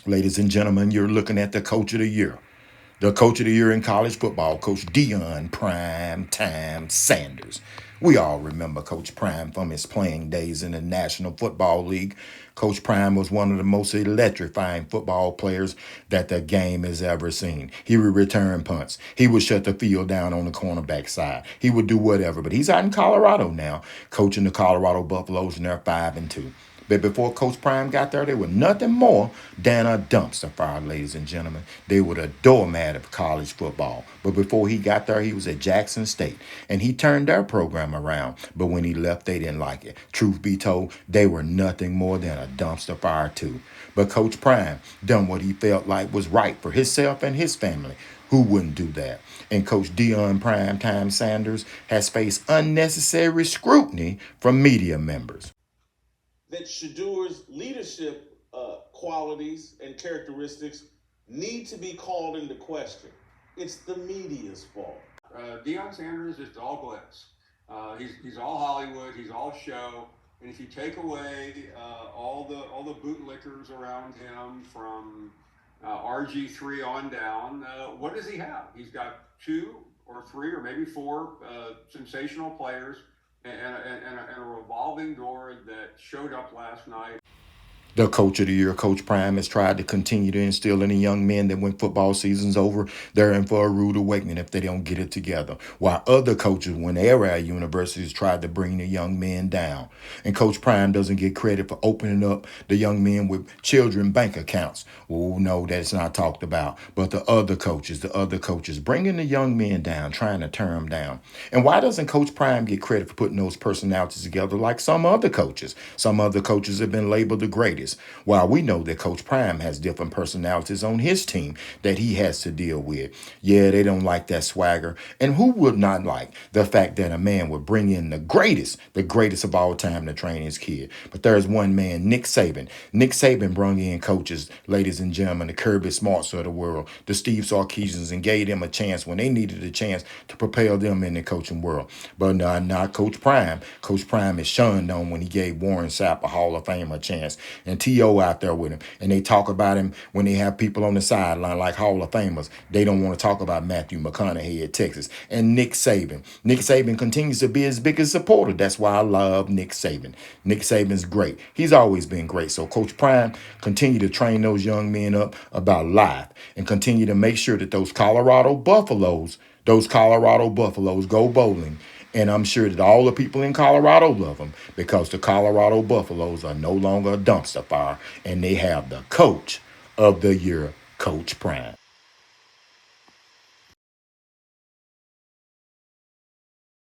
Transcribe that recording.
Ladies and gentlemen, you're looking at the coach of the year. The coach of the year in college football, Coach Deion Prime Time Sanders. We all remember Coach Prime from his playing days in the National Football League. Coach Prime was one of the most electrifying football players that the game has ever seen. He would return punts. He would shut the field down on the cornerback side. He would do whatever. But he's out in Colorado now, coaching the Colorado Buffaloes, and they're 5-2. But before Coach Prime got there, they were nothing more than a dumpster fire, ladies and gentlemen. They were the doormat of college football. But before he got there, he was at Jackson State. And he turned their program around. But when he left, they didn't like it. Truth be told, they were nothing more than a dumpster fire, too. But Coach Prime done what he felt like was right for himself and his family. Who wouldn't do that? And Coach Deion Primetime Sanders has faced unnecessary scrutiny from media members. That Shadur's leadership qualities and characteristics need to be called into question. It's the media's fault. Deion Sanders is all glitz. He's all Hollywood. He's all show. And if you take away all the bootlickers around him from RG3 on down, what does he have? He's got two or three or maybe four sensational players and a revolving door that showed up last night. The coach of the year, Coach Prime, has tried to continue to instill in the young men that when football season's over, they're in for a rude awakening if they don't get it together. While other coaches, when they were at universities, tried to bring the young men down. And Coach Prime doesn't get credit for opening up the young men with children bank accounts. Oh, no, that's not talked about. But the other coaches, bringing the young men down, trying to turn them down. And why doesn't Coach Prime get credit for putting those personalities together like some other coaches? Some other coaches have been labeled the greatest. While we know that Coach Prime has different personalities on his team that he has to deal with. Yeah, they don't like that swagger. And who would not like the fact that a man would bring in the greatest of all time to train his kid? But there's one man, Nick Saban. Nick Saban brought in coaches, ladies and gentlemen, the Kirby Smarts of the world, the Steve Sarkisians, and gave them a chance when they needed a chance to propel them in the coaching world. But not Coach Prime. Coach Prime is shunned on when he gave Warren Sapp a Hall of Famer a chance. And T.O. out there with him. And they talk about him when they have people on the sideline like Hall of Famers. They don't want to talk about Matthew McConaughey at Texas. And Nick Saban. Nick Saban continues to be his biggest supporter. That's why I love Nick Saban. Nick Saban's great. He's always been great. So Coach Prime, continue to train those young men up about life and continue to make sure that those Colorado Buffaloes go bowling. And I'm sure that all the people in Colorado love them because the Colorado Buffaloes are no longer a dumpster fire and they have the coach of the year, Coach Prime.